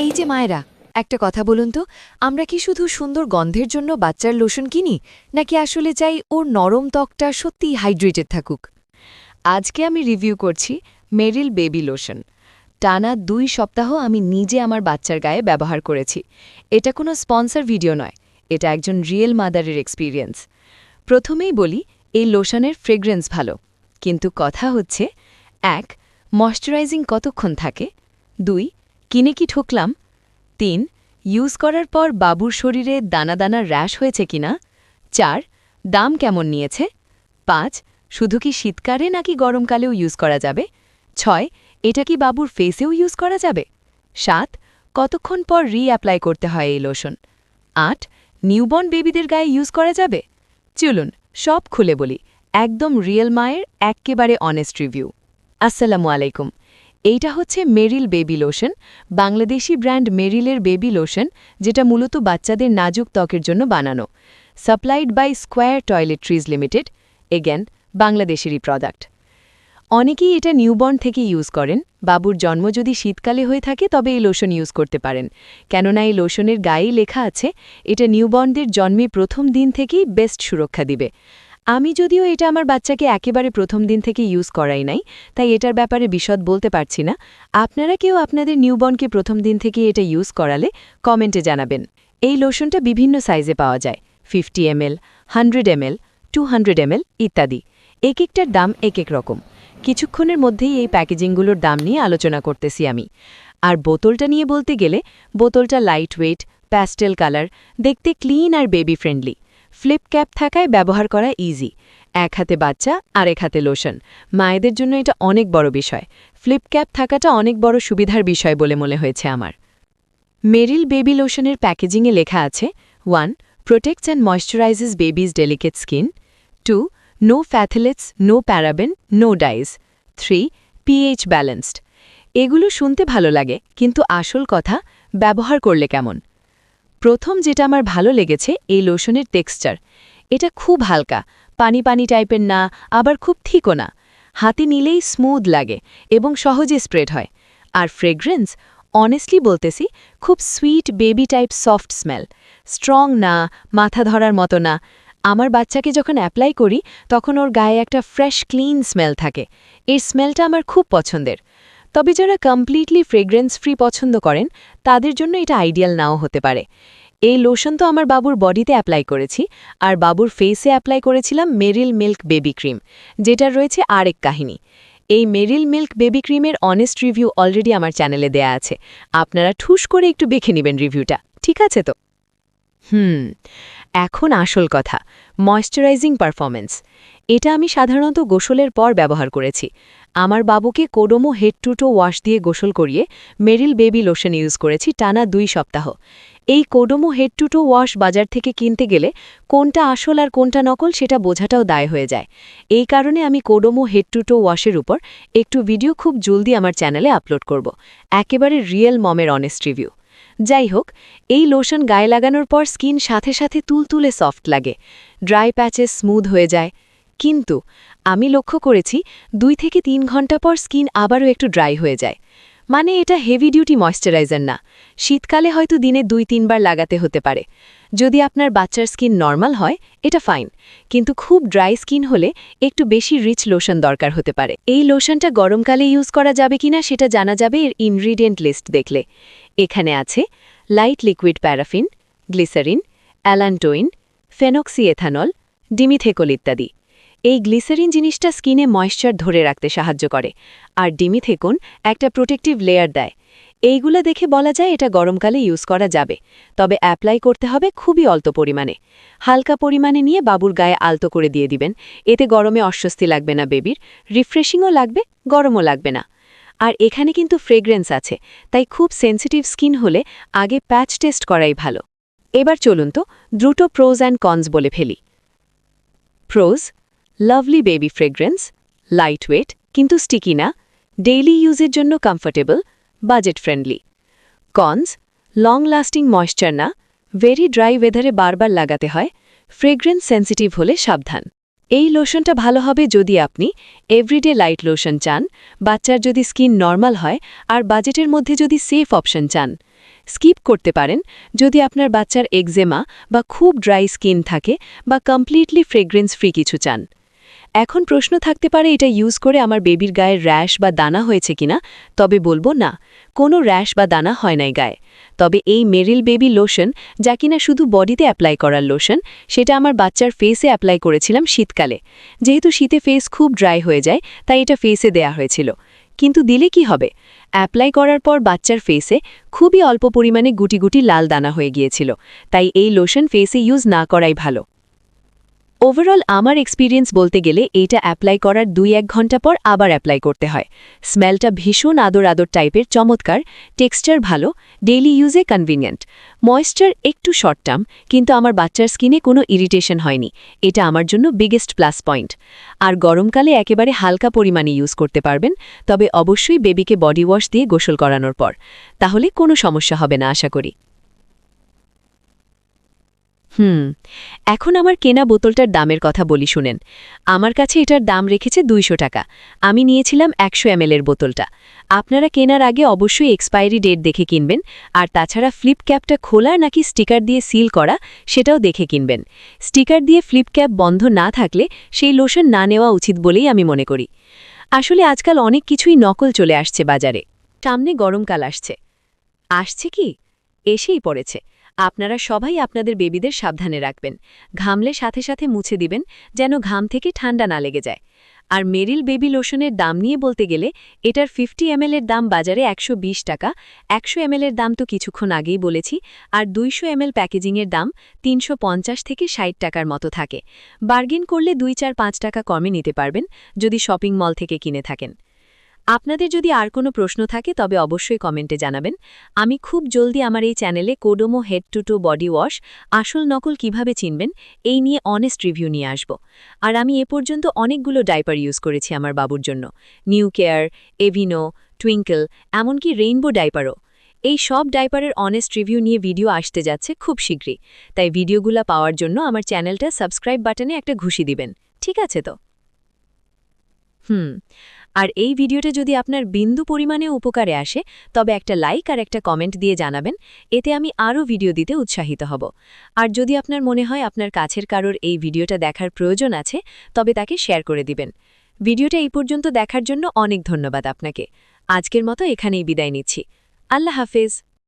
এই যে মায়েরা, একটা কথা বলুন তো, আমরা কি শুধু সুন্দর গন্ধের জন্য বাচ্চার লোশন কিনি, নাকি আসলে চাই ওর নরম ত্বকটা সত্যিই হাইড্রেটেড থাকুক? আজকে আমি রিভিউ করছি মেরিল বেবি লোশন। টানা 2 সপ্তাহ আমি নিজে আমার বাচ্চার গায়ে ব্যবহার করেছি। এটা কোনো স্পন্সর ভিডিও নয়, এটা একজন রিয়েল মাদারের এক্সপিরিয়েন্স। প্রথমেই বলি, এই লোশনের ফ্রেগ্রেন্স ভালো, কিন্তু কথা হচ্ছে 1. ময়শ্চারাইজিং কতক্ষণ থাকে, 2. কিনে কি ঠকলাম, 3. ইউজ করার পর বাবুর শরীরে দানা দানা র্যাশ হয়েছে কিনা, 4. দাম কেমন নিয়েছে, 5. শুধু কি শীতকালে নাকি গরমকালেও ইউজ করা যাবে, 6. এটা কি বাবুর ফেসেও ইউজ করা যাবে, 7. কতক্ষণ পর অ্যাপ্লাই করতে হয় এই লোশন, 8. নিউবর্ন বেবিদের গায়ে ইউজ করা যাবে। চলুন সব খুলে বলি, একদম রিয়েল মায়ের এক্কেবারে অনেস্ট রিভিউ। আসসালামু আলাইকুম। এইটা হচ্ছে Meril baby lotion, Bangladeshi brand মেরিলের বেবি লোশন, যেটা মূলত বাচ্চাদের নাজুক ত্বকের জন্য বানানো। Supplied by Square Toiletries Limited, again বাংলাদেশেরই প্রোডাক্ট। অনেকেই এটা নিউবর্ন থেকে ইউজ করেন। বাবুর জন্ম যদি শীতকালে হয়ে থাকে তবে এই লোশন ইউজ করতে পারেন, কেননা এই লোশনের গায়েই লেখা আছে এটা নিউবর্নদের জন্মে প্রথম দিন থেকেই বেস্ট সুরক্ষা দিবে। আমি যদিও এটা আমার বাচ্চাকে একেবারে প্রথম দিন থেকে ইউজ করাই নাই, তাই এটার ব্যাপারে বিশদ বলতে পারছি না। আপনারা কেউ আপনাদের নিউবর্নকে প্রথম দিন থেকে এটা ইউজ করালে কমেন্টে জানাবেন। এই লোশনটা বিভিন্ন সাইজে পাওয়া যায়, 50 ml, 100 ml, 200 ml ইত্যাদি। এক একটার দাম এক এক রকম। কিছুক্ষণের মধ্যেই এই প্যাকেজিংগুলোর দাম নিয়ে আলোচনা করতেছি আমি। আর বোতলটা নিয়ে বলতে গেলে, বোতলটা লাইট ওয়েট, প্যাস্টেল কালার, দেখতে ক্লিন আর বেবি ফ্রেন্ডলি। ফ্লিপ ক্যাপ থাকায় ব্যবহার করা ইজি। এক হাতে বাচ্চা আর এক হাতে লোশন, মায়েদের জন্য এটা অনেক বড় বিষয়। ফ্লিপ ক্যাপ থাকাটা অনেক বড় সুবিধার বিষয় বলে মনে হয়েছে আমার। মেরিল বেবি লোশনের প্যাকেজিংয়ে লেখা আছে 1. Protects and moisturizes baby's delicate skin, 2. No phthalates, no paraben, no dyes, 3. PH balanced. এগুলো শুনতে ভালো লাগে, কিন্তু আসল কথা ব্যবহার করলে কেমন? প্রথম যেটা আমার ভালো লেগেছে এই লোশনের টেক্সচার। এটা খুব হালকা, পানি পানি টাইপের না, আবার খুব থিকও না। হাতে নিলেই স্মুথ লাগে এবং সহজে স্প্রেড হয়। আর ফ্রেগ্রেন্স, অনেস্টলি বলতেছি, খুব sweet baby type soft smell. Strong না, মাথা ধরার মতো না। আমার বাচ্চাকে যখন অ্যাপ্লাই করি তখন ওর গায়ে একটা ফ্রেশ ক্লিন স্মেল থাকে। এই স্মেলটা আমার খুব পছন্দের। তবে যারা কমপ্লিটলি ফ্রেগ্রেন্স ফ্রি পছন্দ করেন তাদের জন্য এটা আইডিয়াল নাও হতে পারে। এই লোশন তো আমার বাবুর বডিতে অ্যাপ্লাই করেছি, আর বাবুর ফেসে অ্যাপ্লাই করেছিলাম মেরিল মিল্ক বেবি ক্রিম, যেটার রয়েছে আরেক কাহিনী। এই মেরিল মিল্ক বেবি ক্রিমের অনেস্ট রিভিউ অলরেডি আমার চ্যানেলে দেয়া আছে, আপনারা ঠুস করে একটু দেখে নেবেন রিভিউটা, ঠিক আছে তো? এখন আসল কথা, ময়শ্চারাইজিং পারফরম্যান্স। এটা আমি সাধারণত গোসলের পর ব্যবহার করেছি। আমার বাবুকে Kodomo head to to wash দিয়ে গোসল করিয়ে মেরিল বেবি লোশন ইউজ করেছি টানা 2 সপ্তাহ। এই Kodomo head to to wash বাজার থেকে কিনতে গেলে কোনটা আসল আর কোনটা নকল সেটা বোঝাটাও দায় হয়ে যায়। এই কারণে আমি কোডোমো হেড টু টো ওয়াশের উপর একটু ভিডিও খুব জলদি আমার চ্যানেলে আপলোড করব, একেবারে রিয়েল মমের অনেস্ট রিভিউ। যাই হোক, এই লোশন গায়ে লাগানোর পর স্কিন সাথে সাথে তুলতুলে সফট লাগে, ড্রাই প্যাচেস স্মুথ হয়ে যায়। কিন্তু আমি লক্ষ্য করেছি 2 থেকে 3 ঘন্টা পর স্কিন আবারও একটু ড্রাই হয়ে যায়। মানে এটা হেভি ডিউটি ময়শ্চারাইজার না। শীতকালে হয়তো দিনে 2-3 বার লাগাতে হতে পারে। যদি আপনার বাচ্চার স্কিন নর্মাল হয় এটা ফাইন, কিন্তু খুব ড্রাই স্কিন হলে একটু বেশি রিচ লোশন দরকার হতে পারে। এই লোশনটা গরমকালে ইউজ করা যাবে কিনা সেটা জানা যাবে এর ইনগ্রিডিয়েন্ট লিস্ট দেখলে। এখানে আছে light liquid paraffin, glycerin, allantoin, phenoxyethanol, dimethicone ইত্যাদি। এই গ্লিসারিন জিনিসটা স্কিনে ময়েশ্চার ধরে রাখতে সাহায্য করে, আর ডিমিথেকন একটা প্রোটেক্টিভ লেয়ার দেয়। এইগুলা দেখে বলা যায় এটা গরমকালে ইউজ করা যাবে, তবে অ্যাপ্লাই করতে হবে খুবই অল্প পরিমাণে। হালকা পরিমাণে নিয়ে বাবুর গায়ে আলতো করে দিয়ে দিবেন, এতে গরমে অস্বস্তি লাগবে না বেবির, রিফ্রেশিংও লাগবে, গরমও লাগবে না। আর এখানে কিন্তু ফ্রেগ্রেন্স আছে, তাই খুব সেন্সিটিভ স্কিন হলে আগে প্যাচ টেস্ট করাই ভালো। এবার চলুন তো দ্রুত প্রোজ অ্যান্ড কনস বলে ফেলি। Pros: lovely baby fragrance, light weight কিন্তু স্টিকি না, ডেইলি ইউজের জন্য comfortable, budget friendly. Cons: long lasting moisture না, ভেরি ড্রাই ওয়েদারে বারবার লাগাতে হয়, ফ্রেগ্রেন্স সেন্সিটিভ হলে সাবধান। এই লোশনটা ভালো হবে যদি আপনি এভরিডে লাইট লোশন চান, বাচ্চার যদি স্কিন নর্মাল হয়, আর বাজেটের মধ্যে যদি সেফ অপশন চান। স্কিপ করতে পারেন যদি আপনার বাচ্চার এক্সেমা বা খুব ড্রাই স্কিন থাকে বা কমপ্লিটলি ফ্রেগ্রেন্স ফ্রি কিছু চান। এখন প্রশ্ন থাকতে পারে এটা ইউজ করে আমার বেবির গায়ের র্যাশ বা দানা হয়েছে কিনা, তবে বলবো না, কোনো র্যাশ বা দানা হয় নাই গায়ে। তবে এই মেরিল বেবি লোশন, যা কিনা শুধু বডিতে অ্যাপ্লাই করার লোশন, সেটা আমার বাচ্চার ফেসে অ্যাপ্লাই করেছিলাম শীতকালে। যেহেতু শীতে ফেস খুব ড্রাই হয়ে যায়, তাই এটা ফেসে দেয়া হয়েছিল। কিন্তু দিলে কি হবে? অ্যাপ্লাই করার পর বাচ্চার ফেসে খুবই অল্প পরিমাণে গুটি গুটি লাল দানা হয়ে গিয়েছিল, তাই এই লোশন ফেসে ইউজ না করাই ভালো। ওভারঅল আমার এক্সপিরিয়েন্স বলতে গেলে এইটা অ্যাপ্লাই করার 2-1 ঘন্টা পর আবার অ্যাপ্লাই করতে হয়। স্মেলটা ভীষণ আদর আদর টাইপের, চমৎকার, টেক্সচার ভালো, ডেইলি ইউজে কনভিনিয়েন্ট। ময়েশ্চার একটু শর্ট টার্ম, কিন্তু আমার বাচ্চার স্কিনে কোনো ইরিটেশন হয়নি, এটা আমার জন্য বিগেস্ট প্লাস পয়েন্ট। আর গরমকালে একেবারে হালকা পরিমাণে ইউজ করতে পারবেন, তবে অবশ্যই বেবিকে বডি ওয়াশ দিয়ে গোসল করানোর পর, তাহলে কোনো সমস্যা হবে না আশা করি। এখন আমার কেনা বোতলটার দামের কথা বলি শুনেন। আমার কাছে এটার দাম রেখেছে 200 টাকা। আমি নিয়েছিলাম 100 ml এর বোতলটা। আপনারা কেনার আগে অবশ্যই এক্সপায়ারি ডেট দেখে কিনবেন, আর তাছাড়া ফ্লিপ ক্যাপটা খোলা নাকি স্টিকার দিয়ে সিল করা সেটাও দেখে কিনবেন। স্টিকার দিয়ে ফ্লিপ ক্যাপ বন্ধ না থাকলে সেই লোশন না নেওয়া উচিত বলেই আমি মনে করি। আসলে আজকাল অনেক কিছুই নকল চলে আসছে বাজারে। সামনে গরমকাল আসছে। আসছে কি? এসেই পড়েছে। আপনারা সবাই আপনাদের বেবিদের সাবধানে রাখবেন। ঘামলে সাথে সাথে মুছে দিবেন, যেন ঘাম থেকে ঠান্ডা না লেগে যায়। আর মেরিল বেবি লোশনের দাম নিয়ে বলতে গেলে এটার 50 ml এর দাম বাজারে 120 টাকা, 100 ml এর দাম তো কিছুক্ষণ আগেই বলেছি, আর 200 ml প্যাকেজিংয়ের দাম 350 থেকে 60 টাকার মতো থাকে। বার্গেন করলে 2-4-5 টাকা কমে নিতে পারবেন যদি শপিং মল থেকে কিনে থাকেন। আপনাদের যদি আর কোনো প্রশ্ন থাকে তবে অবশ্যই কমেন্টে জানাবেন। আমি খুব জলদি আমার এই চ্যানেলে Kodomo head to to body wash আসল নকল কিভাবে চিনবেন এই নিয়ে অনেস্ট রিভিউ নিয়ে আসব। আর আমি এ পর্যন্ত অনেকগুলো ডাইপার ইউজ করেছি আমার বাবুর জন্য, নিউ কেয়ার, এভিনো, টুইঙ্কল, এমনকি রেইনবো ডাইপারও। এই সব ডাইপারের অনেস্ট রিভিউ নিয়ে ভিডিও আসতে যাচ্ছে খুব শীঘ্রই, তাই ভিডিওগুলো পাওয়ার জন্য আমার চ্যানেলটা সাবস্ক্রাইব বাটনে একটা ঘুষি দিবেন, ঠিক আছে তো? আর এই ভিডিওটা যদি আপনার বিন্দু পরিমাণে উপকারে আসে তবে একটা লাইক আর একটা কমেন্ট দিয়ে জানাবেন, এতে আমি আরও ভিডিও দিতে উৎসাহিত হব। আর যদি আপনার মনে হয় আপনার কাছের কারোর এই ভিডিওটা দেখার প্রয়োজন আছে তবে তাকে শেয়ার করে দিবেন। ভিডিওটা এই পর্যন্ত দেখার জন্য অনেক ধন্যবাদ আপনাকে। আজকের মতো এখানেই বিদায় নিচ্ছি। আল্লাহ হাফেজ।